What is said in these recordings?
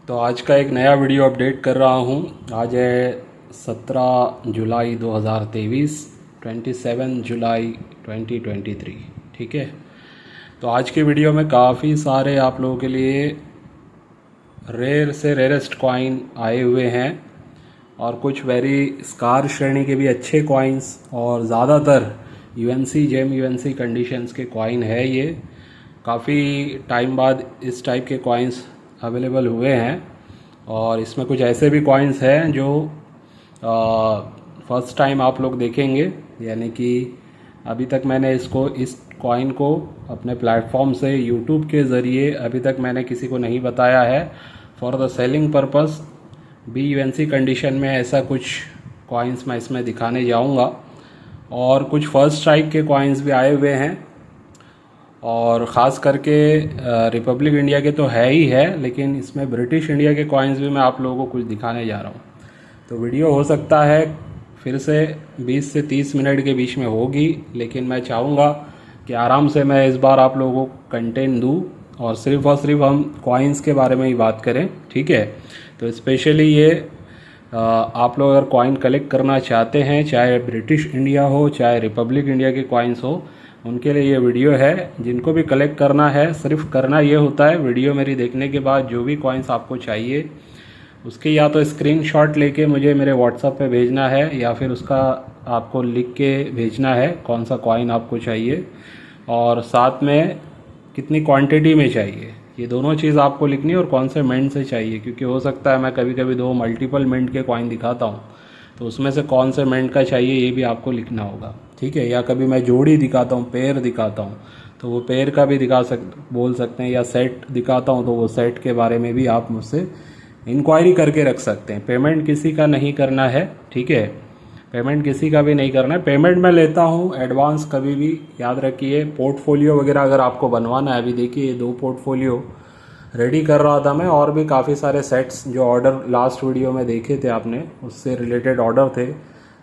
तो आज का एक नया वीडियो अपडेट कर रहा हूँ। आज है 17 जुलाई 2023, 27 जुलाई 2023। ठीक है। तो आज के वीडियो में काफ़ी सारे आप लोगों के लिए रेयर से रेयरेस्ट कॉइन आए हुए हैं और कुछ वेरी स्कार श्रेणी के भी अच्छे कॉइन्स और ज़्यादातर यूएनसी जेम यूएनसी कंडीशंस के कॉइन है। ये काफ़ी टाइम बाद इस टाइप के कॉइन्स अवेलेबल हुए हैं और इसमें कुछ ऐसे भी कॉइन्स हैं जो फर्स्ट टाइम आप लोग देखेंगे। यानी कि अभी तक मैंने इस कॉइन को अपने प्लेटफॉर्म से यूट्यूब के ज़रिए अभी तक मैंने किसी को नहीं बताया है for the selling purpose. B UNC condition में ऐसा कुछ कॉइन्स मैं इसमें दिखाने जाऊंगा और कुछ फर्स्ट स्ट्राइक के कॉइन्स भी आए हुए हैं और ख़ास करके रिपब्लिक इंडिया के तो है ही है, लेकिन इसमें ब्रिटिश इंडिया के कॉइन्स भी मैं आप लोगों को कुछ दिखाने जा रहा हूँ। तो वीडियो हो सकता है फिर से 20 से 30 मिनट के बीच में होगी, लेकिन मैं चाहूँगा कि आराम से मैं इस बार आप लोगों को कंटेंट दूँ और सिर्फ हम कॉइन्स के बारे में ही बात करें। ठीक है। तो स्पेशली ये आप लोग अगर कॉइन कलेक्ट करना चाहते हैं, चाहे ब्रिटिश इंडिया हो चाहे रिपब्लिक इंडिया के कॉइन्स हो, उनके लिए ये वीडियो है। जिनको भी कलेक्ट करना है, सिर्फ करना ये होता है वीडियो मेरी देखने के बाद जो भी कॉइन्स आपको चाहिए उसकी या तो स्क्रीनशॉट लेके मुझे मेरे व्हाट्सएप पे भेजना है या फिर उसका आपको लिख के भेजना है कौन सा कॉइन आपको चाहिए और साथ में कितनी क्वांटिटी में चाहिए। ये दोनों चीज़ आपको लिखनी है और कौन से मिंट से चाहिए, क्योंकि हो सकता है मैं कभी कभी दो मल्टीपल मिंट के कॉइन दिखाता हूँ, तो उसमें से कौन से मिंट का चाहिए ये भी आपको लिखना होगा। ठीक है। या कभी मैं जोड़ी दिखाता हूँ, पेयर दिखाता हूँ, तो वो पेयर का भी बोल सकते हैं, या सेट दिखाता हूँ तो वो सेट के बारे में भी आप मुझसे इंक्वायरी करके रख सकते हैं। पेमेंट किसी का नहीं करना है। ठीक है। पेमेंट किसी का भी नहीं करना है। पेमेंट मैं लेता हूँ एडवांस कभी भी, याद रखिए। पोर्टफोलियो वगैरह अगर आपको बनवाना है, अभी देखिए ये 2 पोर्टफोलियो रेडी कर रहा था मैं, और भी काफ़ी सारे सेट्स जो ऑर्डर लास्ट वीडियो में देखे थे आपने, उससे रिलेटेड ऑर्डर थे।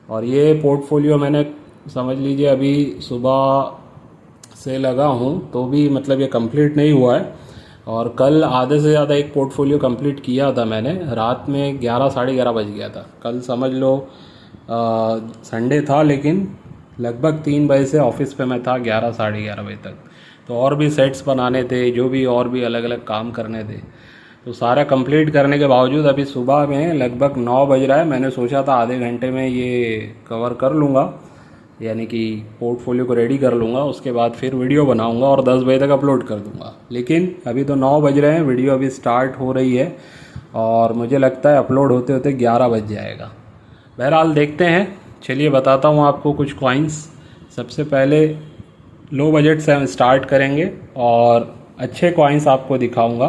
और ये पोर्टफोलियो मैंने समझ लीजिए अभी सुबह से लगा हूँ तो भी मतलब ये कंप्लीट नहीं हुआ है। और कल आधे से ज़्यादा एक पोर्टफोलियो कंप्लीट किया था मैंने, रात में 11 साढ़े 11 बज गया था। कल समझ लो संडे था, लेकिन लगभग 3 बजे से ऑफिस पे मैं था 11 साढ़े 11 बजे तक। तो और भी सेट्स बनाने थे, जो भी और भी अलग अलग काम करने थे, तो सारा कंप्लीट करने के बावजूद अभी सुबह में लगभग 9 बज रहा है। मैंने सोचा था आधे घंटे में ये कवर कर लूँगा, यानी कि पोर्टफोलियो को रेडी कर लूँगा, उसके बाद फिर वीडियो बनाऊँगा और 10 बजे तक अपलोड कर दूँगा। लेकिन अभी तो 9 बज रहे हैं, वीडियो अभी स्टार्ट हो रही है और मुझे लगता है अपलोड होते होते 11 बज जाएगा। बहरहाल देखते हैं। चलिए बताता हूँ आपको कुछ कॉइन्स। सबसे पहले लो बजट से हम स्टार्ट करेंगे और अच्छे कॉइन्स आपको दिखाऊंगा।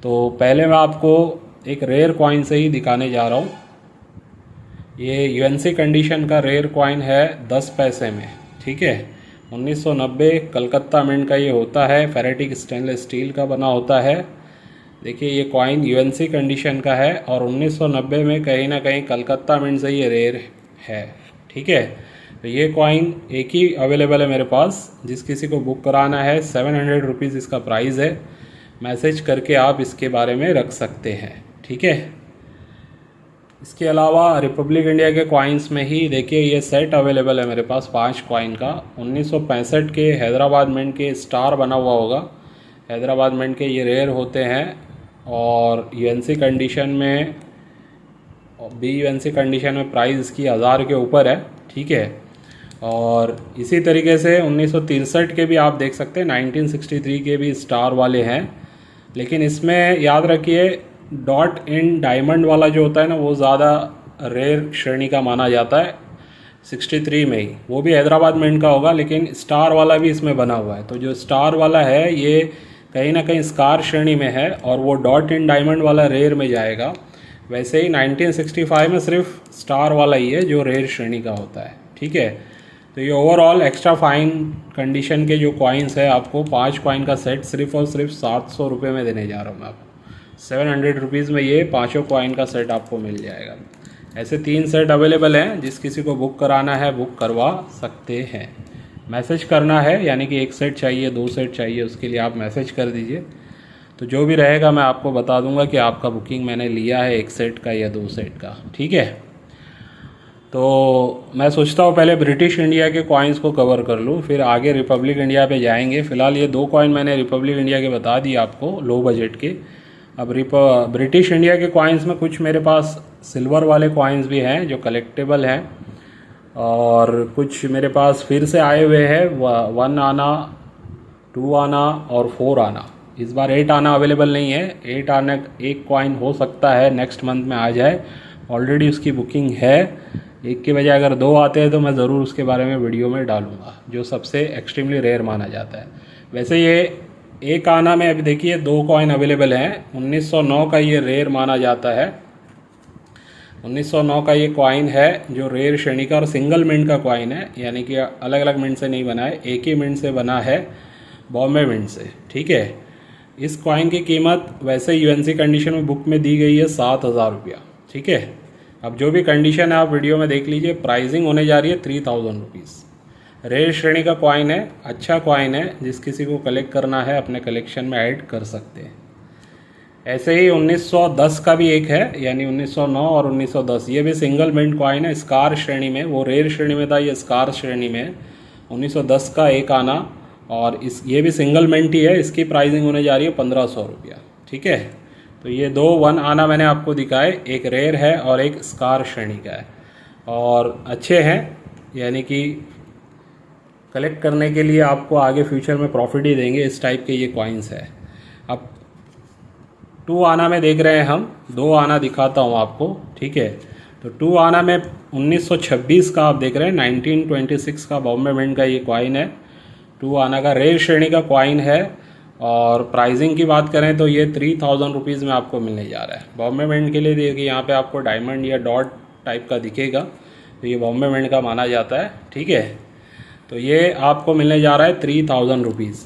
तो पहले मैं आपको एक रेयर कॉइन से ही दिखाने जा रहा हूँ। ये यूएनसी कंडीशन का रेयर कॉइन है 10 पैसे में। ठीक है। 1990 कलकत्ता मिंट का ये होता है, फेरेटिक स्टेनलेस स्टील का बना होता है। देखिए ये कॉइन यूएनसी कंडीशन का है और 1990 में कहीं ना कहीं कलकत्ता मिंट से ये रेयर है। ठीक है। तो ये कॉइन एक ही अवेलेबल है मेरे पास। जिस किसी को बुक कराना है 700 रुपीज़ इसका प्राइस है। मैसेज करके आप इसके बारे में रख सकते हैं। ठीक है। इसके अलावा रिपब्लिक इंडिया के कॉइन्स में ही देखिए ये सेट अवेलेबल है मेरे पास 5 कॉइन का। 1965 के हैदराबाद मिंट के स्टार बना हुआ होगा। हैदराबाद मिंट के ये रेयर होते हैं और यूएनसी कंडीशन में, बी यूएनसी कंडीशन में प्राइस इसकी 1000 के ऊपर है। ठीक है। और इसी तरीके से 1963 के भी आप देख सकते हैं, 1963 के भी स्टार वाले हैं। लेकिन इसमें याद रखिए डॉट इन डायमंड वाला जो होता है ना, वो ज़्यादा रेयर श्रेणी का माना जाता है 63 में ही। वो भी हैदराबाद मिंट का होगा, लेकिन स्टार वाला भी इसमें बना हुआ है। तो जो स्टार वाला है ये कहीं ना कहीं स्कार श्रेणी में है और वो डॉट इन डायमंड वाला रेयर में जाएगा। वैसे ही 1965 में सिर्फ स्टार वाला ही है जो रेयर श्रेणी का होता है। ठीक है। तो ये ओवरऑल एक्स्ट्रा फाइन कंडीशन के जो कॉइन्स है, आपको 5 कॉइन का सेट सिर्फ और सिर्फ 700 रुपये में देने जा रहा हूँ मैं आपको। 700 रुपीज़ में ये 5 कॉइन का सेट आपको मिल जाएगा। ऐसे 3 सेट अवेलेबल हैं, जिस किसी को बुक कराना है बुक करवा सकते हैं। मैसेज करना है, यानी कि 1 सेट चाहिए 2 सेट चाहिए, उसके लिए आप मैसेज कर दीजिए। तो जो भी रहेगा मैं आपको बता दूंगा कि आपका बुकिंग मैंने लिया है 1 सेट का या 2 सेट का, ठीक है। तो मैं सोचता हूँ पहले ब्रिटिश इंडिया के कॉइन्स को कवर कर लूँ, फिर आगे रिपब्लिक इंडिया पे जाएंगे। फ़िलहाल ये 2 कॉइन मैंने रिपब्लिक इंडिया के बता दिए आपको, लो बजट के। अब ब्रिटिश इंडिया के कॉइन्स में कुछ मेरे पास सिल्वर वाले कॉइन्स भी हैं जो कलेक्टेबल हैं, और कुछ मेरे पास फिर से आए हुए हैं 1 आना, 2 आना और 4 आना। इस बार 8 आना अवेलेबल नहीं है। 8 आना एक कॉइन हो सकता है नेक्स्ट मंथ में आ जाए, ऑलरेडी उसकी बुकिंग है। एक के बजाय अगर 2 आते हैं तो मैं ज़रूर उसके बारे में वीडियो में डालूंगा, जो सबसे एक्सट्रीमली रेयर माना जाता है। वैसे ये एक आना में अभी देखिए 2 कॉइन अवेलेबल हैं। 1909 का ये रेयर माना जाता है। 1909 का ये कॉइन है जो रेयर श्रेणी का और सिंगल मिंट का कॉइन है, यानी कि अलग अलग मिंट से नहीं बना है, एक ही मिंट से बना है, बॉम्बे मिंट से, ठीक है। इस कॉइन की कीमत वैसे यूएनसी कंडीशन में बुक में दी गई है 7,000 रुपया, ठीक है। अब जो भी कंडीशन है आप वीडियो में देख लीजिए। प्राइसिंग होने जा रही है 3,000 रुपीज़। रेयर श्रेणी का कॉइन है, अच्छा कॉइन है, जिस किसी को कलेक्ट करना है अपने कलेक्शन में ऐड कर सकते हैं। ऐसे ही 1910 का भी एक है, यानी 1909 और 1910, ये भी सिंगल मिंट कॉइन है, स्कार श्रेणी में। वो रेयर श्रेणी में था, ये स्कार श्रेणी में है। 1910 का एक आना, और ये भी सिंगल मिंट ही है। इसकी प्राइसिंग होने जा रही है 1,500 रुपया, ठीक है। तो ये 2 1 आना मैंने आपको दिखाए, एक रेयर है और एक स्कार श्रेणी का है, और अच्छे हैं, यानी कि कलेक्ट करने के लिए आपको आगे फ्यूचर में प्रॉफिट ही देंगे, इस टाइप के ये कॉइन्स है। अब 2 आना में देख रहे हैं हम, 2 आना दिखाता हूँ आपको, ठीक है। तो 2 आना में 1926 का आप देख रहे हैं, 1926 का बॉम्बे मिंट का ये कॉइन है। 2 आना का रेयर श्रेणी का कॉइन है, और प्राइसिंग की बात करें तो ये 3,000 रुपीज़ में आपको मिलने जा रहा है। बॉम्बे मिंट के लिए देखिए यहाँ पे आपको डायमंड या डॉट टाइप का दिखेगा, तो ये बॉम्बे मिंट का माना जाता है, ठीक है। तो ये आपको मिलने जा रहा है 3,000 रुपीज़।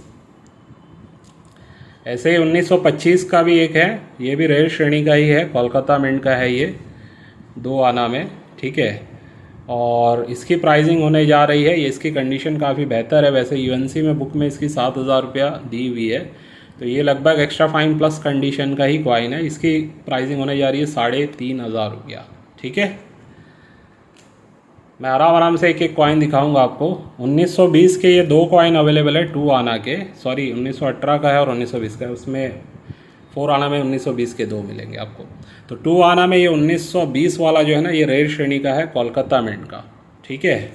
ऐसे ही 1925 का भी एक है, ये भी रेयर श्रेणी का ही है, कोलकाता मिंट का है ये, 2 आना में, ठीक है। और इसकी प्राइसिंग होने जा रही है, ये इसकी कंडीशन काफ़ी बेहतर है। वैसे यूएनसी में बुक में इसकी 7,000 रुपया दी हुई है, तो ये लगभग एक्स्ट्रा फाइन प्लस कंडीशन का ही कॉइन है। इसकी प्राइसिंग होने जा रही है 3,500 रुपया, ठीक है। मैं आराम से एक एक कॉइन दिखाऊंगा आपको। 1920 के ये 2 कॉइन अवेलेबल है 2 आना के, सॉरी 1918 का है और 1920 का है, उसमें 4 आना में 1920 के 2 मिलेंगे आपको। तो 2 आना में ये 1920 वाला जो है ना, ये रेयर श्रेणी का है, कोलकाता मिंट का, ठीक है।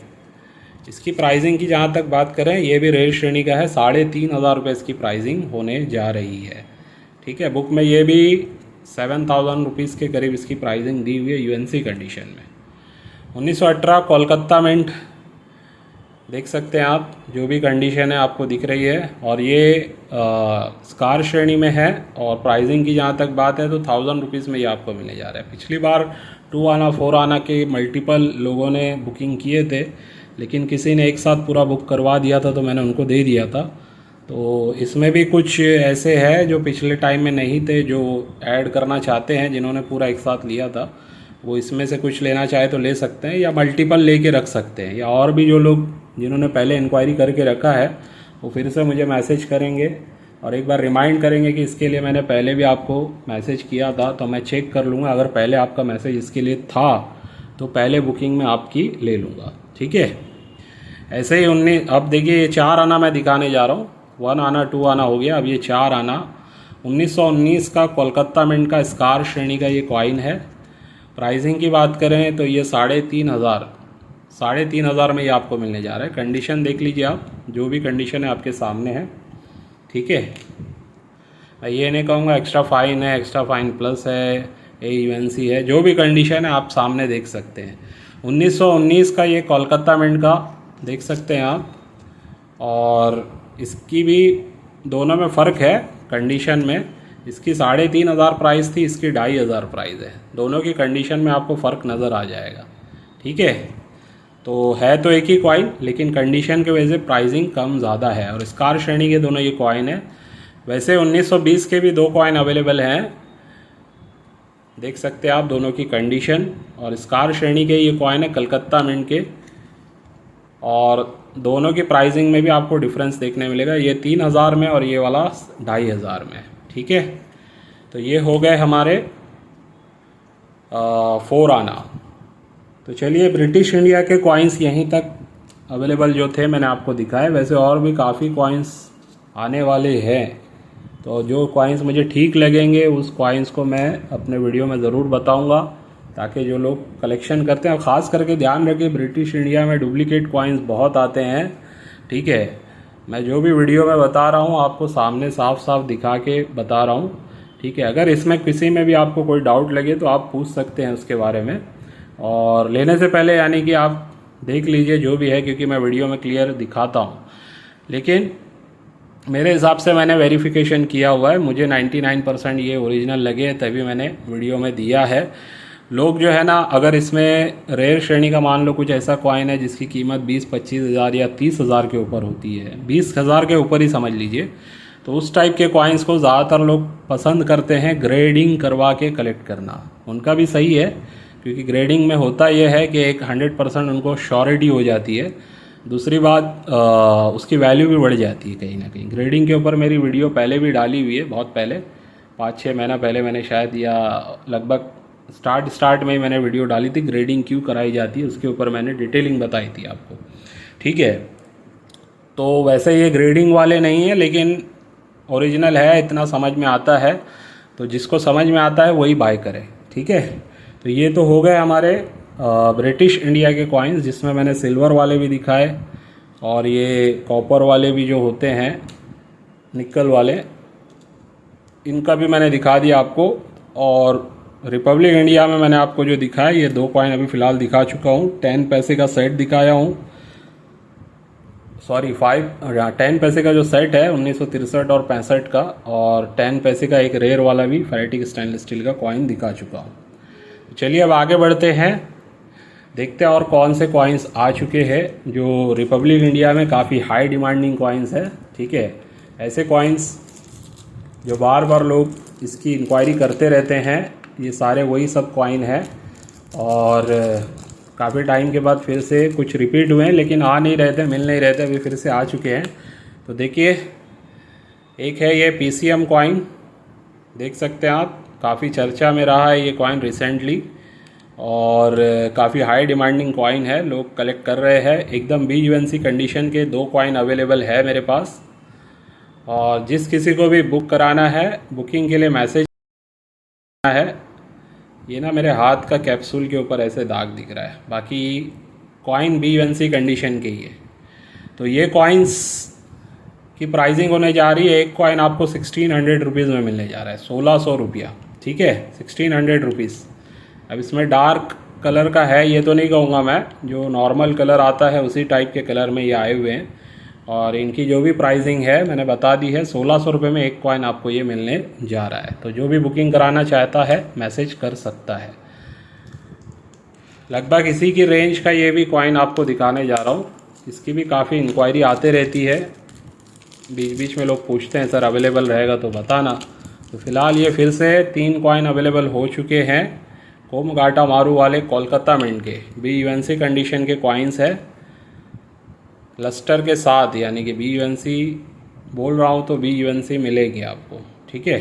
इसकी प्राइसिंग की जहाँ तक बात करें, ये भी रेयर श्रेणी का है, 3,500 रुपये इसकी प्राइसिंग होने जा रही है, ठीक है। बुक में ये भी 7,000 रुपीज़ के करीब इसकी प्राइसिंग दी हुई है यूएनसी कंडीशन में। 1918 कोलकाता मिंट देख सकते हैं आप, जो भी कंडीशन है आपको दिख रही है, और ये स्कार श्रेणी में है। और प्राइसिंग की जहाँ तक बात है तो 1,000 रुपीज़ में ये आपको मिलने जा रहा है। पिछली बार 2 आना 4 आना के मल्टीपल लोगों ने बुकिंग किए थे, लेकिन किसी ने एक साथ पूरा बुक करवा दिया था, तो मैंने उनको दे दिया था। तो इसमें भी कुछ ऐसे हैं जो पिछले टाइम में नहीं थे, जो ऐड करना चाहते हैं, जिन्होंने पूरा एक साथ लिया था, वो इसमें से कुछ लेना चाहे तो ले सकते हैं, या मल्टीपल लेके रख सकते हैं। या और भी जो लोग जिन्होंने पहले इंक्वायरी करके रखा है, वो फिर से मुझे मैसेज करेंगे और एक बार रिमाइंड करेंगे कि इसके लिए मैंने पहले भी आपको मैसेज किया था, तो मैं चेक कर लूँगा। अगर पहले आपका मैसेज इसके लिए था तो पहले बुकिंग में आपकी ले लूँगा, ठीक है। ऐसे ही अब देखिए ये 4 आना मैं दिखाने जा रहा हूँ। 1 आना 2 आना हो गया, अब ये 4 आना 1919 का कोलकाता मिंट का स्कार श्रेणी का ये कॉइन है। प्राइसिंग की बात करें तो ये 3,500 में ये आपको मिलने जा रहा है। कंडीशन देख लीजिए आप, जो भी कंडीशन है आपके सामने है, ठीक है। मैं ये नहीं कहूँगा एक्स्ट्रा फाइन है, एक्स्ट्रा फाइन प्लस है, AUNC है, जो भी कंडीशन है आप सामने देख सकते हैं। 1919 का ये कोलकाता मिंट का देख सकते हैं आप, और इसकी भी दोनों में फ़र्क है कंडीशन में। इसकी 3,500 प्राइस थी, इसकी 2,500 प्राइस है। दोनों की कंडीशन में आपको फ़र्क नज़र आ जाएगा, ठीक है। तो है तो एक ही कॉइन, लेकिन कंडीशन की वजह से प्राइसिंग कम ज़्यादा है। और स्कार श्रेणी के दोनों ये कॉइन है। वैसे 1920 के भी 2 कॉइन अवेलेबल हैं, देख सकते हैं आप दोनों की कंडीशन। और स्कार श्रेणी के ये कॉइन है कलकत्ता मिंट के, और दोनों की प्राइसिंग में भी आपको डिफरेंस देखने मिलेगा। ये 3,000 में और ये वाला 2,500 में, ठीक है, तो ये हो गए हमारे 4 आना। तो चलिए, ब्रिटिश इंडिया के कॉइन्स यहीं तक अवेलेबल जो थे मैंने आपको दिखाए। वैसे और भी काफ़ी कॉइन्स आने वाले हैं, तो जो कॉइन्स मुझे ठीक लगेंगे उस कॉइन्स को मैं अपने वीडियो में ज़रूर बताऊंगा, ताकि जो लोग कलेक्शन करते हैं, ख़ास करके ध्यान रखें ब्रिटिश इंडिया में डुप्लीकेट कॉइन्स बहुत आते हैं। ठीक है, मैं जो भी वीडियो में बता रहा हूँ आपको सामने साफ साफ दिखा के बता रहा हूँ। ठीक है, अगर इसमें किसी में भी आपको कोई डाउट लगे तो आप पूछ सकते हैं उसके बारे में, और लेने से पहले यानी कि आप देख लीजिए जो भी है, क्योंकि मैं वीडियो में क्लियर दिखाता हूँ। लेकिन मेरे हिसाब से मैंने वेरिफिकेशन किया हुआ है, मुझे 99% ये ओरिजिनल लगे, तभी मैंने वीडियो में दिया है। लोग जो है ना, अगर इसमें रेयर श्रेणी का मान लो कुछ ऐसा कॉइन है जिसकी कीमत 20-25 हज़ार या 30 हज़ार के ऊपर होती है, 20 हज़ार के ऊपर ही समझ लीजिए, तो उस टाइप के कॉइन्स को ज़्यादातर लोग पसंद करते हैं ग्रेडिंग करवा के कलेक्ट करना। उनका भी सही है, क्योंकि ग्रेडिंग में होता यह है कि एक 100% उनको श्योरिटी हो जाती है। दूसरी बात उसकी वैल्यू भी बढ़ जाती है कहीं ना कहीं। ग्रेडिंग के ऊपर मेरी वीडियो पहले भी डाली हुई है, बहुत पहले 5-6 महीना पहले मैंने शायद, या लगभग स्टार्ट में ही मैंने वीडियो डाली थी, ग्रेडिंग क्यों कराई जाती है उसके ऊपर मैंने डिटेलिंग बताई थी आपको। ठीक है, तो वैसे ये ग्रेडिंग वाले नहीं है, लेकिन ओरिजिनल है, इतना समझ में आता है। तो जिसको समझ में आता है वही बाय करे। ठीक है, तो ये तो हो गए हमारे ब्रिटिश इंडिया के कॉइन्स, जिसमें मैंने सिल्वर वाले भी दिखाए और ये कॉपर वाले भी जो होते हैं, निकल वाले, इनका भी मैंने दिखा दिया आपको। और रिपब्लिक इंडिया में मैंने आपको जो दिखाया, ये 2 कॉइन अभी फ़िलहाल दिखा चुका हूँ। 10 पैसे का सेट दिखाया हूँ, सॉरी 10 पैसे का जो सेट है 1963 और 65 का, और 10 पैसे का एक रेयर वाला भी फेरेटिक स्टेनलेस स्टील का कॉइन दिखा चुका हूँ। चलिए अब आगे बढ़ते हैं, देखते हैं और कौन से कॉइन्स आ चुके हैं जो रिपब्लिक इंडिया में काफ़ी हाई डिमांडिंग कॉइन्स है। ठीक है, ऐसे कॉइन्स जो बार बार लोग इसकी इंक्वायरी करते रहते हैं, ये सारे वही सब कॉइन है, और काफ़ी टाइम के बाद फिर से कुछ रिपीट हुए हैं, लेकिन आ नहीं रहे थे, मिल नहीं रहे थे, अभी फिर से आ चुके हैं। तो देखिए, एक है ये PCM कॉइन, देख सकते हैं आप, काफ़ी चर्चा में रहा है ये कॉइन रिसेंटली, और काफ़ी हाई डिमांडिंग कॉइन है, लोग कलेक्ट कर रहे हैं। एकदम BUNC कंडीशन के 2 कॉइन अवेलेबल है मेरे पास, और जिस किसी को भी बुक कराना है, बुकिंग के लिए मैसेज है। ये ना मेरे हाथ का कैप्सूल के ऊपर ऐसे दाग दिख रहा है, बाकी कॉइन BUNC कंडीशन के ही है। तो ये कॉइन्स की प्राइसिंग होने जा रही है, एक कॉइन आपको 1600 रुपीज़ में मिलने जा रहा है, 1600 रुपया। ठीक है, 1600 रुपीज़। अब इसमें डार्क कलर का है ये तो नहीं कहूँगा मैं, जो नॉर्मल कलर आता है उसी टाइप के कलर में ये आए हुए हैं, और इनकी जो भी प्राइसिंग है मैंने बता दी है, 1600 रुपये में एक कॉइन आपको ये मिलने जा रहा है। तो जो भी बुकिंग कराना चाहता है मैसेज कर सकता है। लगभग इसी की रेंज का ये भी कॉइन आपको दिखाने जा रहा हूँ, इसकी भी काफ़ी इंक्वायरी आते रहती है, बीच बीच में लोग पूछते हैं सर अवेलेबल रहेगा तो बताना। तो फ़िलहाल ये फिर से 3 कॉइन अवेलेबल हो चुके हैं, कोमगाटा मारू वाले कोलकाता मिंट के BUNC कंडीशन के कॉइन्स है, लस्टर के साथ, यानी कि BUNC बोल रहा हूँ तो BUNC मिलेगी आपको। ठीक है,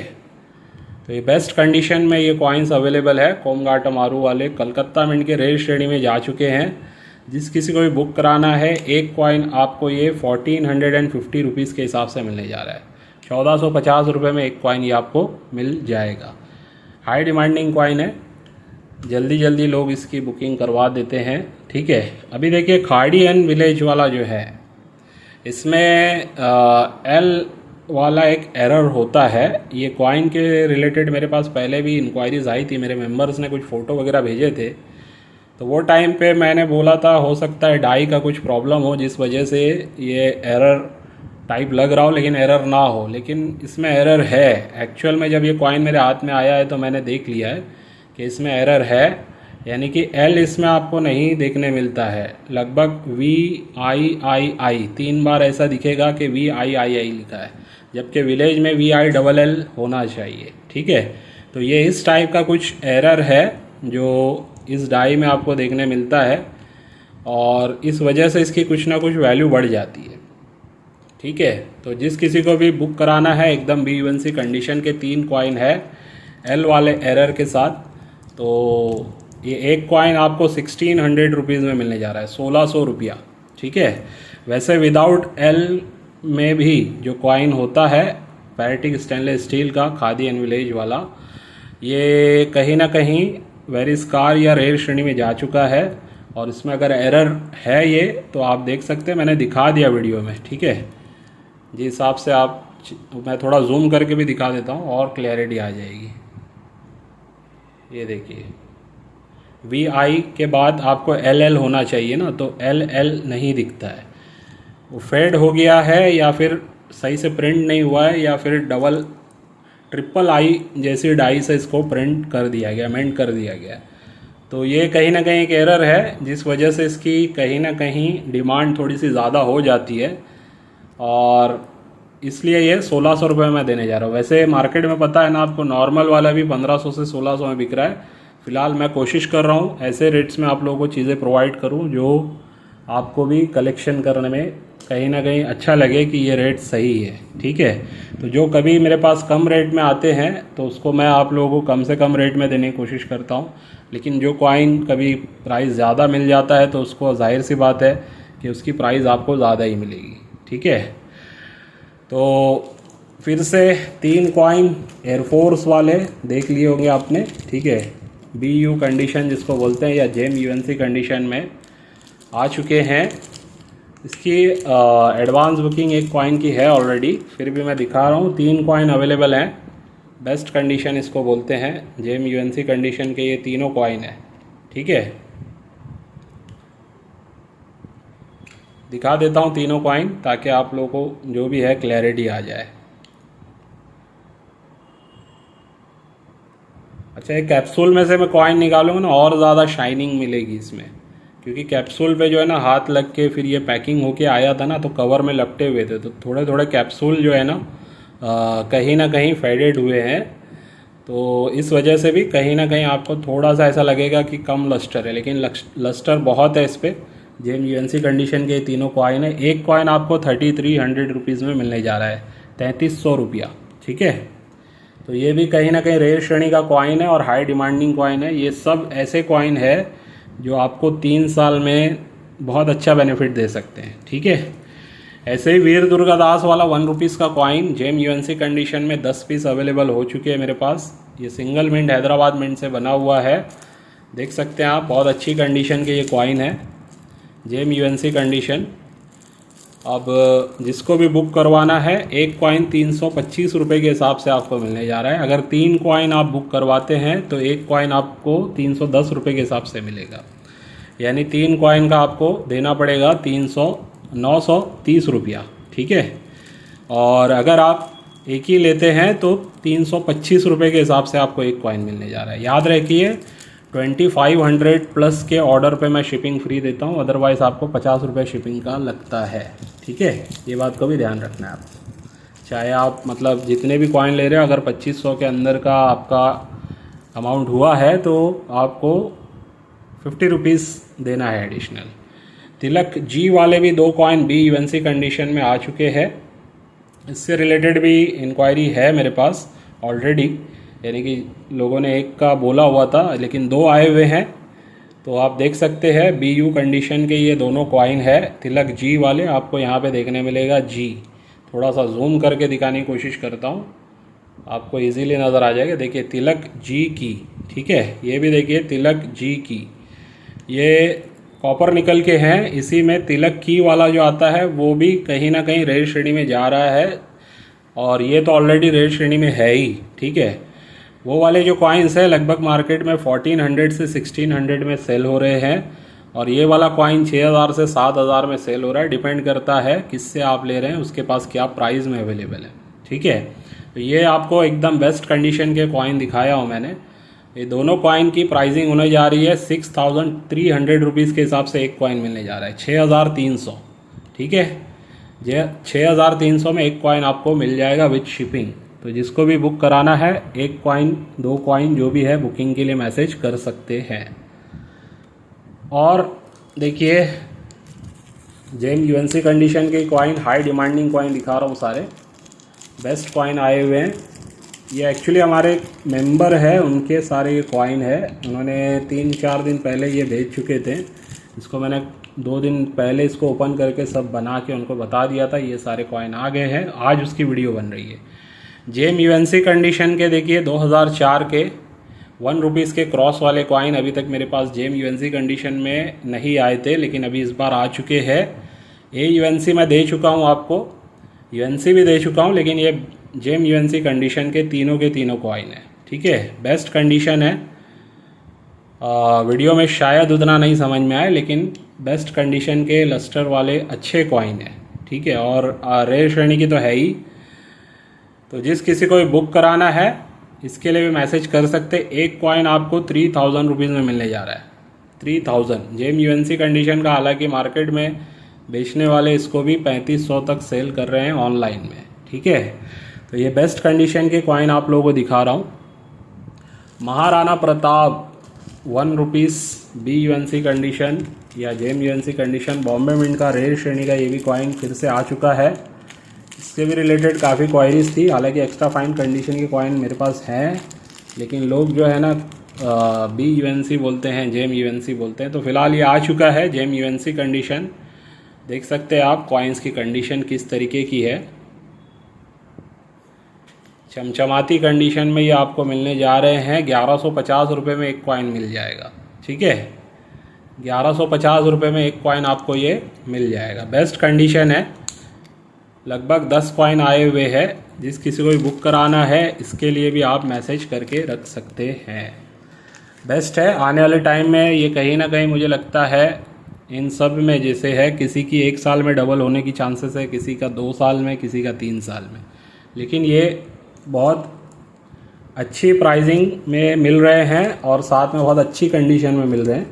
तो ये बेस्ट कंडीशन में ये कॉइन्स अवेलेबल है, कोमगाटा मारू वाले कलकत्ता मिंट के रेयर श्रेणी में जा चुके हैं। जिस किसी को भी बुक कराना है, एक कॉइन आपको ये 1450 रुपीज़ के हिसाब से मिलने जा रहा है, 1450 रुपये में एक कॉइन ये आपको मिल जाएगा। हाई डिमांडिंग कॉइन है, जल्दी जल्दी लोग इसकी बुकिंग करवा देते हैं। ठीक है, अभी देखिए खाड़ी एंड विलेज वाला जो है, इसमें L वाला एक एरर होता है। ये कॉइन के रिलेटेड मेरे पास पहले भी इंक्वायरीज आई थी, मेरे मेंबर्स ने कुछ फ़ोटो वगैरह भेजे थे, तो वो टाइम पे मैंने बोला था हो सकता है डाई का कुछ प्रॉब्लम हो जिस वजह से ये एरर टाइप लग रहा हो, लेकिन एरर ना हो। लेकिन इसमें एरर है, एक्चुअल में जब ये कॉइन मेरे हाथ में आया है तो मैंने देख लिया है कि इसमें एरर है, यानी कि L इसमें आपको नहीं देखने मिलता है। लगभग VIII 3 बार ऐसा दिखेगा कि VIII लिखा है, जबकि विलेज में VILL होना चाहिए। ठीक है, तो ये इस टाइप का कुछ एरर है जो इस डाई में आपको देखने मिलता है, और इस वजह से इसकी कुछ ना कुछ वैल्यू बढ़ जाती है। ठीक है। तो जिस किसी को भी बुक कराना है एकदम BUNC कंडीशन के 3 कॉइन है L वाले एरर के साथ, तो ये एक कॉइन आपको 1600 रुपीज़ में मिलने जा रहा है, 1600 रुपया। ठीक है। वैसे विदाउट L में भी जो कॉइन होता है पैरेटिक स्टेनलेस स्टील का खादी एंड विलेज वाला, ये कहीं ना कहीं वेरिस्कार या रेयर श्रेणी में जा चुका है। और इसमें अगर एरर है ये तो आप देख सकते हैं, मैंने दिखा दिया वीडियो में। ठीक है। जिस हिसाब से आप, मैं थोड़ा जूम करके भी दिखा देता हूँ और क्लैरिटी आ जाएगी। ये देखिए VI के बाद आपको LL होना चाहिए ना, तो LL नहीं दिखता है, वो फेड हो गया है या फिर सही से प्रिंट नहीं हुआ है या फिर डबल ट्रिपल I जैसी डाई से इसको प्रिंट कर दिया गया, अमेंड कर दिया गया। तो ये कहीं ना कहीं एक एरर है जिस वजह से इसकी कहीं ना कहीं डिमांड थोड़ी सी ज़्यादा हो जाती है, और इसलिए ये 1600 रुपये में देने जा रहा हूँ। वैसे मार्केट में पता है ना आपको, नॉर्मल वाला भी 1500 से 1600 में बिक रहा है। फ़िलहाल मैं कोशिश कर रहा हूँ ऐसे रेट्स में आप लोगों को चीज़ें प्रोवाइड करूँ जो आपको भी कलेक्शन करने में कहीं ना कहीं अच्छा लगे कि ये रेट सही है। ठीक है। तो जो कभी मेरे पास कम रेट में आते हैं तो उसको मैं आप लोगों को कम से कम रेट में देने की कोशिश करता हूँ, लेकिन जो कॉइन कभी प्राइस ज़्यादा मिल जाता है तो उसको जाहिर सी बात है कि उसकी प्राइस आपको ज़्यादा ही मिलेगी। ठीक है। तो फिर से 3 कॉइन एयरफोर्स वाले देख लिए होंगे आपने। ठीक है। BU कंडीशन जिसको बोलते हैं या JEM UNC कंडीशन में आ चुके हैं। इसकी एडवांस बुकिंग एक कॉइन की है ऑलरेडी, फिर भी मैं दिखा रहा हूँ। 3 कॉइन अवेलेबल हैं, बेस्ट कंडीशन इसको बोलते हैं, JEM UNC कंडीशन के ये तीनों कॉइन है। ठीक है। दिखा देता हूँ तीनों कॉइन ताकि आप लोगों को जो भी है क्लैरिटी आ जाए। अच्छा, एक कैप्सूल में से मैं कॉइन निकालूंगा ना और ज़्यादा शाइनिंग मिलेगी इसमें, क्योंकि कैप्सूल पे जो है ना हाथ लग के फिर ये पैकिंग होके आया था ना, तो कवर में लपटे हुए थे, तो थोड़े थोड़े कैप्सूल जो है ना कहीं ना कहीं फेडेड हुए हैं। तो इस वजह से भी कहीं ना कहीं आपको थोड़ा सा ऐसा लगेगा कि कम लस्टर है, लेकिन लस्टर बहुत है इस पर। JEM UNC कंडीशन के तीनों कॉइन है। एक कॉइन आपको 3300 रुपीज़ में मिलने जा रहा है, 3300 रुपया। ठीक है। तो ये भी कहीं ना कहीं रेयर श्रेणी का कॉइन है और हाई डिमांडिंग कॉइन है। ये सब ऐसे कॉइन है जो आपको 3 साल में बहुत अच्छा बेनिफिट दे सकते हैं। ठीक है। ऐसे ही वीर दुर्गादास वाला 1 रुपीज़ का कॉइन JEM UNC कंडीशन में 10 पीस अवेलेबल हो चुके हैं मेरे पास। ये सिंगल मिंट हैदराबाद मिंट से बना हुआ है, देख सकते हैं आप, बहुत अच्छी कंडीशन के ये कॉइन है JEM UNC कंडीशन। अब जिसको भी बुक करवाना है एक कॉइन 325 रुपये के हिसाब से आपको मिलने जा रहा है। अगर 3 कॉइन आप बुक करवाते हैं तो एक कॉइन आपको 310 रुपये के हिसाब से मिलेगा, यानी 3 कॉइन का आपको देना पड़ेगा 930 रुपया। ठीक है। और अगर आप एक ही लेते हैं तो 325 रुपये के हिसाब से आपको एक कॉइन मिलने जा रहा है। याद रखिए 2500 प्लस के ऑर्डर पे मैं शिपिंग फ्री देता हूँ, अदरवाइज़ आपको 50 रुपये शिपिंग का लगता है। ठीक है। ये बात को भी ध्यान रखना है आप, चाहे आप मतलब जितने भी कॉइन ले रहे हो, अगर 2500 के अंदर का आपका अमाउंट हुआ है तो आपको 50 रुपीज़ देना है एडिशनल। तिलक G वाले भी 2 कॉइन BUNC कंडीशन में आ चुके हैं। इससे रिलेटेड भी इंक्वायरी है मेरे पास ऑलरेडी, यानी कि लोगों ने एक का बोला हुआ था लेकिन 2 आए हुए हैं। तो आप देख सकते हैं BU कंडीशन के ये दोनों कॉइन है तिलक G वाले, आपको यहाँ पे देखने मिलेगा G। थोड़ा सा जूम करके दिखाने की कोशिश करता हूँ, आपको इजीली नज़र आ जाएगा। देखिए तिलक G की। ठीक है। ये भी देखिए तिलक G की, ये कॉपर निकल के हैं। इसी में तिलक की वाला जो आता है वो भी कहीं ना कहीं रेयर श्रेणी में जा रहा है, और ये तो ऑलरेडी रेयर श्रेणी में है ही। ठीक है। वो वाले जो कॉइन्स है लगभग मार्केट में 1400 से 1600 में सेल हो रहे हैं, और ये वाला कॉइन 6000 से 7000 में सेल हो रहा है। डिपेंड करता है किससे आप ले रहे हैं, उसके पास क्या प्राइस में अवेलेबल है। ठीक है। तो ये आपको एकदम बेस्ट कंडीशन के कॉइन दिखाया हूँ मैंने। ये दोनों कॉइन की प्राइसिंग होने जा रही है 6300 रुपीज़ के हिसाब से एक कॉइन मिलने जा रहा है, 6300। ठीक है। 6300 में एक कॉइन आपको मिल जाएगा विद शिपिंग। तो जिसको भी बुक कराना है एक कॉइन 2 कॉइन जो भी है बुकिंग के लिए मैसेज कर सकते हैं। और देखिए जेम यूएनसी कंडीशन के कॉइन, हाई डिमांडिंग कॉइन दिखा रहा हूँ सारे बेस्ट कॉइन आए हुए हैं। ये एक्चुअली हमारे मेंबर है, उनके सारे ये कॉइन है। उन्होंने 3-4 दिन पहले ये भेज चुके थे। इसको मैंने 2 दिन पहले इसको ओपन करके सब बना के उनको बता दिया था। ये सारे कॉइन आ गए हैं, आज उसकी वीडियो बन रही है। जेम यूएनसी कंडीशन के देखिए 2004 के 1 रुपीज़ के क्रॉस वाले कॉइन अभी तक मेरे पास जेम यूएनसी कंडीशन में नहीं आए थे, लेकिन अभी इस बार आ चुके हैं। ए यूएनसी मैं दे चुका हूँ आपको, यूएनसी भी दे चुका हूँ, लेकिन ये जेम यूएनसी कंडीशन के तीनों कॉइन है। ठीक है, बेस्ट कंडीशन है। वीडियो में शायद उतना नहीं समझ में आए, लेकिन बेस्ट कंडीशन के लस्टर वाले अच्छे कॉइन है। ठीक है, और रेयर श्रेणी की तो है ही। तो जिस किसी को भी बुक कराना है इसके लिए भी मैसेज कर सकते। एक कॉइन आपको 3000 रुपीज़ में मिलने जा रहा है। 3000 जेम यूएनसी कंडीशन का। हालांकि मार्केट में बेचने वाले इसको भी 3500 तक सेल कर रहे हैं ऑनलाइन में। ठीक है, तो ये बेस्ट कंडीशन के कॉइन आप लोगों को दिखा रहा हूँ। Maharana Pratap 1 rupees B UNC condition या gem UNC condition, Bombay mint का रेयर श्रेणी का ये भी कॉइन फिर से आ चुका है। इससे भी रिलेटेड काफ़ी क्वायरीज थी। हालांकि एक्स्ट्रा फाइन कंडीशन के कॉइन मेरे पास हैं, लेकिन लोग जो है ना बी यूएनसी बोलते हैं, जेम यूएनसी बोलते हैं। तो फिलहाल ये आ चुका है जेम यूएनसी कंडीशन। देख सकते हैं आप कॉइन्स की कंडीशन किस तरीके की है। चमचमाती कंडीशन में ये आपको मिलने जा रहे हैं 1150 रुपये में एक कॉइन मिल जाएगा। ठीक है, 1150 रुपये में एक कॉइन आपको ये मिल जाएगा। बेस्ट कंडीशन है। लगभग 10 कॉइन आए हुए हैं। जिस किसी को भी बुक कराना है इसके लिए भी आप मैसेज करके रख सकते हैं। बेस्ट है। आने वाले टाइम में ये कहीं ना कहीं मुझे लगता है इन सब में जैसे है, किसी की 1 साल में डबल होने की चांसेस है, किसी का 2 साल में, किसी का 3 साल में, लेकिन ये बहुत अच्छी प्राइसिंग में मिल रहे हैं और साथ में बहुत अच्छी कंडीशन में मिल रहे हैं।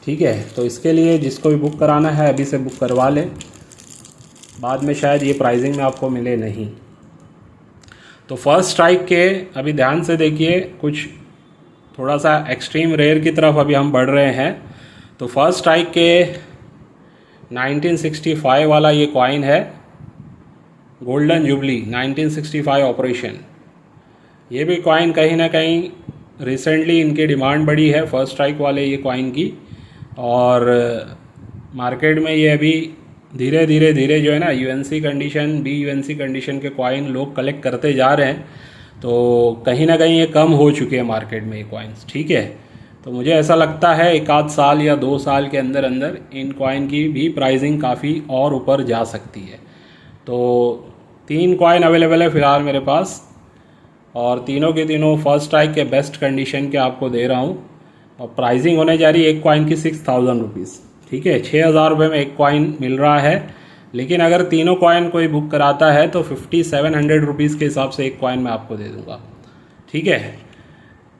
ठीक है, तो इसके लिए जिसको भी बुक कराना है अभी से बुक करवा ले, बाद में शायद ये प्राइसिंग में आपको मिले नहीं। तो फर्स्ट स्ट्राइक के अभी ध्यान से देखिए, कुछ थोड़ा सा एक्सट्रीम रेयर की तरफ अभी हम बढ़ रहे हैं। तो फर्स्ट स्ट्राइक के 1965 वाला ये कॉइन है, गोल्डन जुबली 1965 ऑपरेशन। ये भी कॉइन कहीं ना कहीं रिसेंटली इनकी डिमांड बढ़ी है, फर्स्ट स्ट्राइक वाले ये कॉइन की, और मार्केट में ये अभी धीरे धीरे जो है ना UNC condition, B UNC condition के कॉइन लोग कलेक्ट करते जा रहे हैं। तो कहीं ना कहीं ये कम हो चुके हैं मार्केट में ये कॉइन्स। ठीक है, तो मुझे ऐसा लगता है 1 आध साल या 2 साल के अंदर अंदर इन कॉइन की भी प्राइसिंग काफ़ी और ऊपर जा सकती है। तो 3 कॉइन अवेलेबल है फ़िलहाल मेरे पास, और तीनों के तीनों फर्स्ट स्ट्राइक के बेस्ट कंडीशन के आपको दे रहा हूँ। और प्राइसिंग होने जा रही है एक कॉइन की 6000 रुपीज़। ठीक है, 6000 रुपये में एक कॉइन मिल रहा है। लेकिन अगर तीनों कॉइन कोई बुक कराता है तो 5700 रुपीज़ के हिसाब से एक कॉइन मैं आपको दे दूँगा। ठीक है,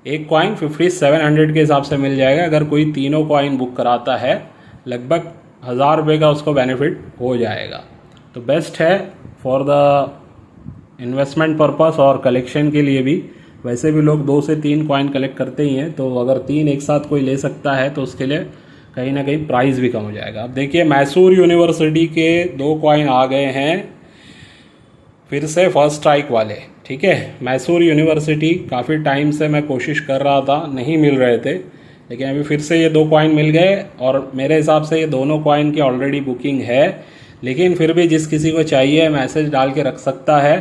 एक कॉइन 5700 के हिसाब से मिल जाएगा। अगर कोई तीनों कॉइन बुक कराता है लगभग 1000 रुपये का उसको बेनिफिट हो जाएगा। तो बेस्ट है फॉर द इन्वेस्टमेंट पर्पस और कलेक्शन के लिए भी। वैसे भी लोग 2 से 3 कॉइन कलेक्ट करते ही हैं, तो अगर 3 एक साथ कोई ले सकता है तो उसके लिए कहीं ना कहीं प्राइस भी कम हो जाएगा। अब देखिए मैसूर यूनिवर्सिटी के 2 कॉइन आ गए हैं फिर से फर्स्ट स्ट्राइक वाले। ठीक है, मैसूर यूनिवर्सिटी काफ़ी टाइम से मैं कोशिश कर रहा था, नहीं मिल रहे थे, लेकिन अभी फिर से ये 2 कॉइन मिल गए। और मेरे हिसाब से ये दोनों कॉइन की ऑलरेडी बुकिंग है, लेकिन फिर भी जिस किसी को चाहिए मैसेज डाल के रख सकता है।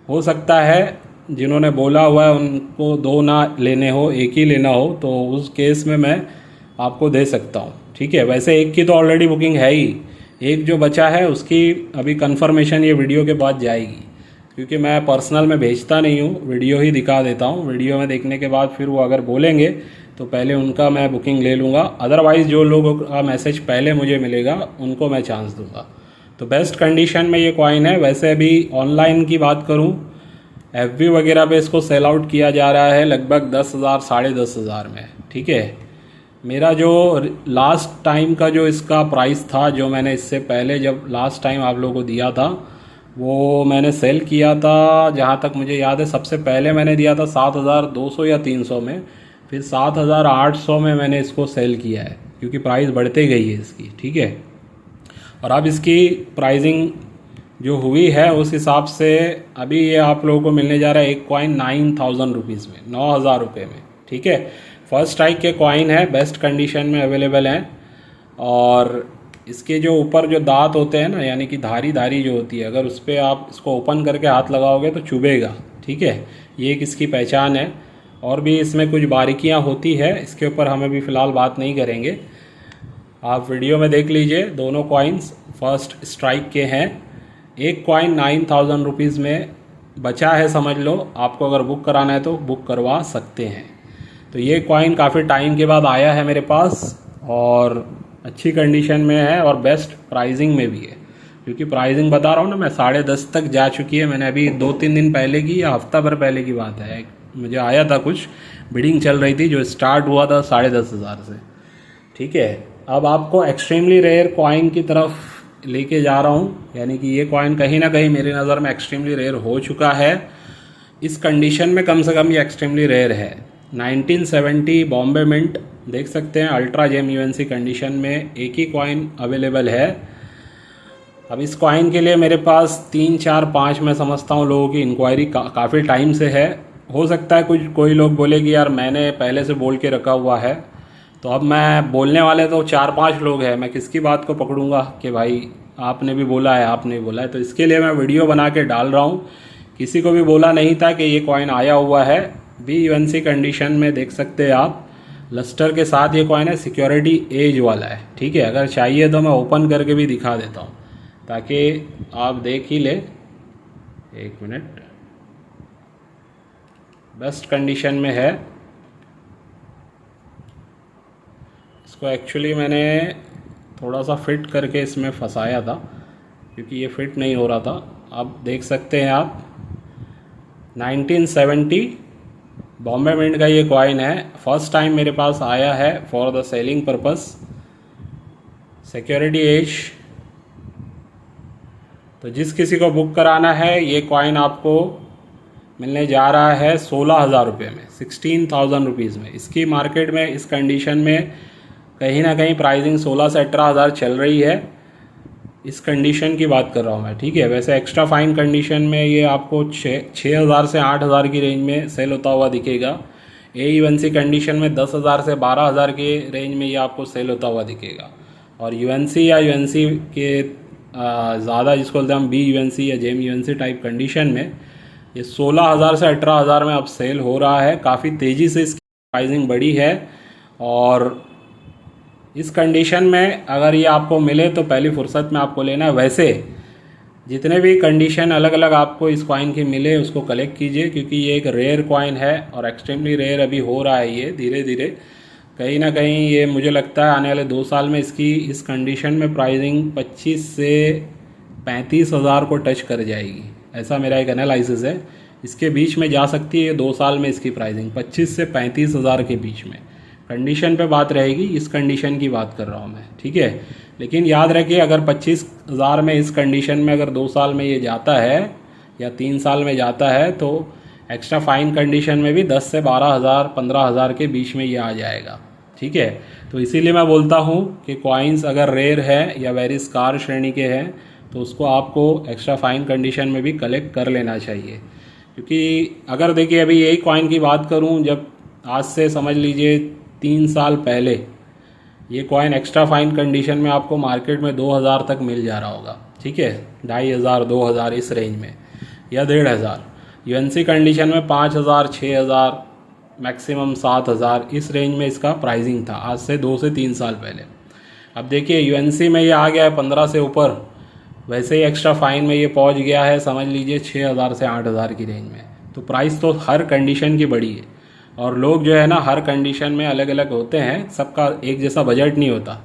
हो सकता है जिन्होंने बोला हुआ है उनको 2 ना लेने हो, एक ही लेना हो, तो उस केस में मैं आपको दे सकता हूँ। ठीक है, वैसे एक की तो ऑलरेडी बुकिंग है ही, एक जो बचा है उसकी अभी कंफर्मेशन ये वीडियो के बाद जाएगी, क्योंकि मैं पर्सनल में भेजता नहीं हूँ, वीडियो ही दिखा देता हूँ। वीडियो में देखने के बाद फिर वो अगर बोलेंगे तो पहले उनका मैं बुकिंग ले लूँगा, अदरवाइज़ जो लोगों का मैसेज पहले मुझे मिलेगा उनको मैं चांस दूँगा। तो बेस्ट कंडीशन में ये कॉइन है। वैसे अभी ऑनलाइन की बात करूँ, FB वगैरह पे इसको सेल आउट किया जा रहा है लगभग 10,000 10,500 में। ठीक है, मेरा जो लास्ट टाइम का जो इसका प्राइस था, जो मैंने इससे पहले जब लास्ट टाइम आप लोगों को दिया था, वो मैंने सेल किया था, जहाँ तक मुझे याद है सबसे पहले मैंने दिया था 7,200 या 300 में, फिर 7,800 में मैंने इसको सेल किया है, क्योंकि प्राइस बढ़ते गई है इसकी। ठीक है, और अब इसकी प्राइसिंग जो हुई है उस हिसाब से अभी ये आप लोगों को मिलने जा रहा है एक कॉइन 9,000 रुपीज़ में, 9,000 रुपये में। ठीक है, फर्स्ट स्ट्राइक के कॉइन है, बेस्ट कंडीशन में अवेलेबल हैं। और इसके जो ऊपर जो दांत होते हैं ना, यानी कि धारी धारी जो होती है, अगर उस पर आप इसको ओपन करके हाथ लगाओगे तो चुभेगा। ठीक है, ये एक इसकी पहचान है। और भी इसमें कुछ बारीकियां होती है, इसके ऊपर हम अभी फ़िलहाल बात नहीं करेंगे, आप वीडियो में देख लीजिए। दोनों कॉइन्स फर्स्ट स्ट्राइक के हैं। एक कॉइन 9,000 रुपीज़ में बचा है, समझ लो। आपको अगर बुक कराना है तो बुक करवा सकते हैं। तो ये कॉइन काफ़ी टाइम के बाद आया है मेरे पास और अच्छी कंडीशन में है और बेस्ट प्राइसिंग में भी है, क्योंकि प्राइसिंग बता रहा हूँ ना मैं, 10.5 तक जा चुकी है। मैंने अभी 2-3 दिन पहले की या हफ्ता भर पहले की बात है, मुझे आया था, कुछ बिडिंग चल रही थी जो स्टार्ट हुआ था 10,500 से। ठीक है, अब आपको एक्सट्रीमली रेयर कॉइन की तरफ लेके जा रहा हूँ, यानी कि ये कॉइन कहीं ना कहीं मेरी नज़र में एक्सट्रीमली रेयर हो चुका है। इस कंडीशन में कम से कम ये एक्सट्रीमली रेयर है। 1970 बॉम्बे मिंट, देख सकते हैं, अल्ट्रा जेम यूएनसी कंडीशन में एक ही कॉइन अवेलेबल है। अब इस कॉइन के लिए मेरे पास 3, 4, 5 मैं समझता हूँ लोगों की इंक्वायरी काफ़ी टाइम से है। हो सकता है कोई लोग बोले कि यार मैंने पहले से बोल के रखा हुआ है, तो अब मैं बोलने वाले तो 4-5 लोग हैं, मैं किसकी बात को पकड़ूंगा कि भाई आपने भी बोला है, आपने भी बोला है। तो इसके लिए मैं वीडियो बना के डाल रहा हूँ। किसी को भी बोला नहीं था कि ये कॉइन आया हुआ है। BUNC कंडीशन में देख सकते हैं आप, लस्टर के साथ ये कॉइन है, सिक्योरिटी एज वाला है। ठीक है, अगर चाहिए तो मैं ओपन करके भी दिखा देता हूँ ताकि आप देख ही ले। एक मिनट, बेस्ट कंडीशन में है। इसको एक्चुअली मैंने थोड़ा सा फिट करके इसमें फंसाया था क्योंकि ये फिट नहीं हो रहा था। अब देख सकते हैं आप, 1970 बॉम्बे मिंट का ये कॉइन है। फर्स्ट टाइम मेरे पास आया है for the selling purpose. Security edge, तो जिस किसी को बुक कराना है ये कॉइन आपको मिलने जा रहा है 16,000 रुपये में, 16,000 रुपीज़ में। इसकी मार्केट में इस कंडीशन में कहीं ना कहीं प्राइसिंग 16 से 18,000 चल रही है। इस कंडीशन की बात कर रहा हूँ मैं। ठीक है, वैसे एक्स्ट्रा फाइन कंडीशन में ये आपको 6,000 से 8,000 की रेंज में सेल होता हुआ दिखेगा। AUNC कंडीशन में 10,000 से 12,000 के रेंज में ये आपको सेल होता हुआ दिखेगा। और UNC या UNC के ज़्यादा जिसको बोलते हैं हम BUNC या जेम UNC टाइप कंडीशन में ये 16,000 से 18,000 में अब सेल हो रहा है। काफ़ी तेज़ी से इसकी प्राइसिंग बढ़ी है और इस कंडीशन में अगर ये आपको मिले तो पहली फुर्सत में आपको लेना है। वैसे जितने भी कंडीशन अलग अलग आपको इस कॉइन की मिले उसको कलेक्ट कीजिए, क्योंकि ये एक रेयर कॉइन है और एक्सट्रीमली रेयर अभी हो रहा है ये धीरे धीरे। कहीं ना कहीं ये मुझे लगता है आने वाले 2 साल में इसकी इस कंडीशन में प्राइसिंग 25 से 35,000 को टच कर जाएगी, ऐसा मेरा एक एनालिसिस है। इसके बीच में जा सकती है 2 साल में इसकी प्राइसिंग 25 से 35,000 के बीच में। कंडीशन पे बात रहेगी, इस कंडीशन की बात कर रहा हूँ मैं। ठीक है, लेकिन याद रखिए अगर 25,000 में इस कंडीशन में अगर 2 साल में ये जाता है या 3 साल में जाता है तो एक्स्ट्रा फाइन कंडीशन में भी 10 से 12,000 15,000 के बीच में ये आ जाएगा। ठीक है, तो इसीलिए मैं बोलता हूँ कि कॉइन्स अगर रेयर है या वेरी स्कार श्रेणी के हैं तो उसको आपको एक्स्ट्रा फाइन कंडीशन में भी कलेक्ट कर लेना चाहिए। क्योंकि अगर देखिए अभी यही कॉइन की बात करूँ, जब आज से समझ लीजिए 3 साल पहले ये कॉइन एक्स्ट्रा फाइन कंडीशन में आपको मार्केट में 2,000 तक मिल जा रहा होगा। ठीक है, 2,500 2,000 इस रेंज में या 1,500। UNC कंडीशन में 5,000 6,000 मैक्सिमम 7,000 इस रेंज में इसका प्राइसिंग था आज से 2 से 3 साल पहले। अब देखिए UNC में ये आ गया है 15 से ऊपर, वैसे ही एक्स्ट्रा फाइन में ये पहुंच गया है समझ लीजिए 6,000 से 8,000 की रेंज में। तो प्राइस तो हर कंडीशन की बढ़ी है और लोग जो है ना हर कंडीशन में अलग अलग होते हैं, सबका एक जैसा बजट नहीं होता,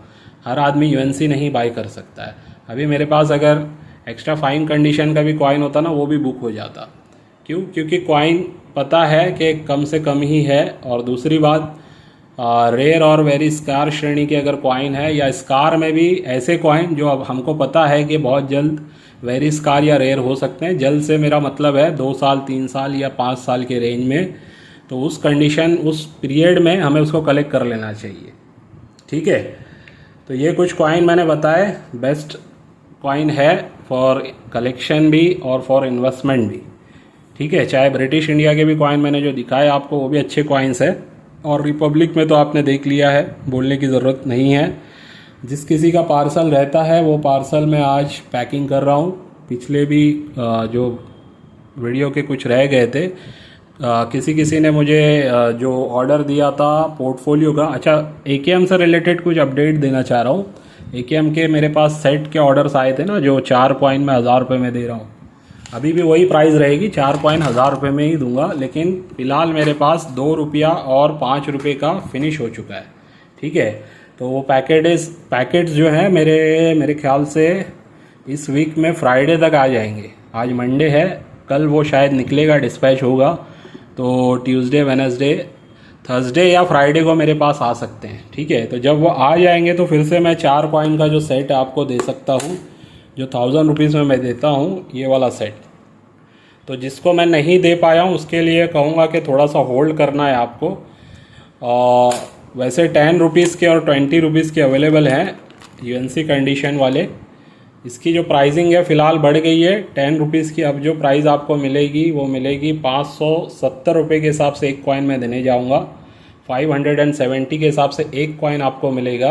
हर आदमी UNC नहीं बाई कर सकता है। अभी मेरे पास अगर एक्स्ट्रा फाइन कंडीशन का भी कॉइन होता ना वो भी बुक हो जाता। क्यों? क्योंकि कॉइन पता है कि कम से कम ही है। और दूसरी बात, रेयर और वेरी स्कार श्रेणी के अगर कॉइन है या स्कार में भी ऐसे कॉइन जो अब हमको पता है कि बहुत जल्द वेरी स्कार या रेयर हो सकते हैं, जल्द से मेरा मतलब है 2 साल 3 साल या 5 साल के रेंज में, तो उस कंडीशन उस पीरियड में हमें उसको कलेक्ट कर लेना चाहिए। ठीक है, तो ये कुछ कॉइन मैंने बताए बेस्ट कॉइन है फॉर कलेक्शन भी और फॉर इन्वेस्टमेंट भी। ठीक है, चाहे ब्रिटिश इंडिया के भी कॉइन मैंने जो दिखाए आपको वो भी अच्छे कॉइन्स है, और रिपब्लिक में तो आपने देख लिया है, बोलने की ज़रूरत नहीं है। जिस किसी का पार्सल रहता है वो पार्सल मैं आज पैकिंग कर रहा हूँ। पिछले भी जो वीडियो के कुछ रह गए थे, किसी ने मुझे जो ऑर्डर दिया था पोर्टफोलियो का, अच्छा AKM से रिलेटेड कुछ अपडेट देना चाह रहा हूँ। AKM के मेरे पास सेट के ऑर्डर्स आए थे ना, जो 4 कॉइन मैं 1000 रुपये में दे रहा हूँ। अभी भी वही प्राइस रहेगी, 4 कॉइन 1000 रुपये में ही दूंगा, लेकिन फ़िलहाल मेरे पास 2 रुपया और 5 रुपये का फिनिश हो चुका है। ठीक है, तो वो पैकेट्स जो हैं मेरे ख्याल से इस वीक में फ्राइडे तक आ जाएंगे। आज मंडे है, कल वो शायद निकलेगा, डिस्पैच होगा, तो ट्यूसडे, वेडनेसडे, थर्सडे या फ्राइडे को मेरे पास आ सकते हैं। ठीक है, तो जब वो आ जाएंगे तो फिर से मैं 4 कॉइन का जो सेट आपको दे सकता हूँ, जो 1000 रुपीज़ में मैं देता हूँ, ये वाला सेट। तो जिसको मैं नहीं दे पाया हूँ उसके लिए कहूँगा कि थोड़ा सा होल्ड करना है आपको। वैसे 10 रुपीज़ के और 20 रुपीज़ के अवेलेबल हैं UNC कंडीशन वाले। इसकी जो प्राइसिंग है फ़िलहाल बढ़ गई है 10 रुपीज़ की। अब जो प्राइस आपको मिलेगी वो मिलेगी 570 रुपये के हिसाब से एक कॉइन मैं देने जाऊँगा। 570 के हिसाब से एक कॉइन आपको मिलेगा,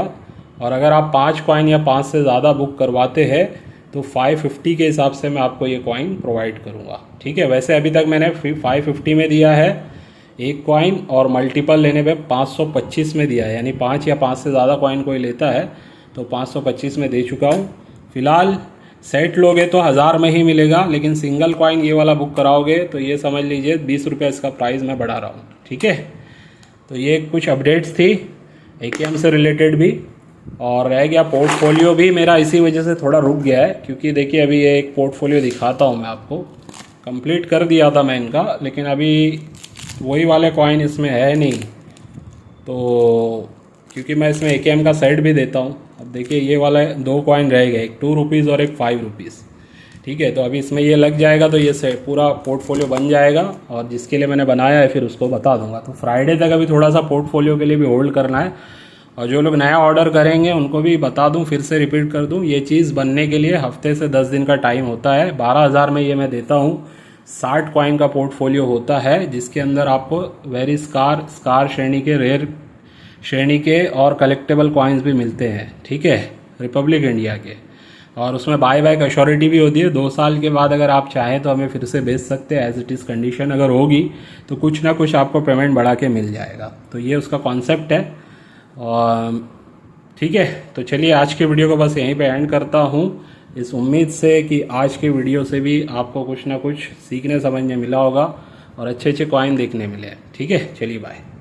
और अगर आप 5 कॉइन या 5 से ज़्यादा बुक करवाते हैं तो 550 के हिसाब से मैं आपको ये कॉइन प्रोवाइड करूँगा। ठीक है, वैसे अभी तक मैंने 550 में दिया है एक कॉइन, और मल्टीपल लेने पे 525 में दिया है, यानी 5 या 5 से ज़्यादा कॉइन कोई लेता है तो 525 में दे चुका हूँ। फ़िलहाल सेट लोगे तो 1000 में ही मिलेगा, लेकिन सिंगल कॉइन ये वाला बुक कराओगे तो ये समझ लीजिए 20 रुपये इसका प्राइस मैं बढ़ा रहा हूँ। ठीक है, तो ये कुछ अपडेट्स थी AKM से रिलेटेड भी, और रह गया पोर्टफोलियो भी मेरा इसी वजह से थोड़ा रुक गया है, क्योंकि देखिए अभी ये एक पोर्टफोलियो दिखाता हूँ मैं आपको, कंप्लीट कर दिया था मैं इनका, लेकिन अभी वही वाले कॉइन इसमें है नहीं, तो क्योंकि मैं इसमें AKM का सेट भी देता हूँ। अब देखिए ये वाला 2 कॉइन रह गए, एक 2 रुपीज़ और एक 5 रुपीज़। ठीक है, तो अभी इसमें ये लग जाएगा तो ये सेट पूरा पोर्टफोलियो बन जाएगा, और जिसके लिए मैंने बनाया है फिर उसको बता दूंगा। तो फ्राइडे तक अभी थोड़ा सा पोर्टफोलियो के लिए भी होल्ड करना है, और जो लोग नया ऑर्डर करेंगे उनको भी बता दूं, फिर से रिपीट कर दूं, ये चीज़ बनने के लिए हफ्ते से 10 दिन का टाइम होता है। 12,000 में ये मैं देता हूं। 60 कॉइन का पोर्टफोलियो होता है, जिसके अंदर आपको वेरी स्कार श्रेणी के, रेयर श्रेणी के और कलेक्टेबल कॉइन्स भी मिलते हैं। ठीक है, रिपब्लिक इंडिया के, और उसमें बाय बैक अश्योरिटी भी होती है। 2 साल के बाद अगर आप चाहें तो हमें फिर से बेच सकते हैं, एज इट इज़ कंडीशन अगर होगी तो कुछ ना कुछ आपको पेमेंट बढ़ा के मिल जाएगा। तो ये उसका कॉन्सेप्ट है। ठीक है, तो चलिए आज के वीडियो को बस यहीं पे एंड करता हूँ, इस उम्मीद से कि आज के वीडियो से भी आपको कुछ ना कुछ सीखने समझने मिला होगा और अच्छे अच्छे कॉइन देखने मिले। ठीक है, चलिए बाय।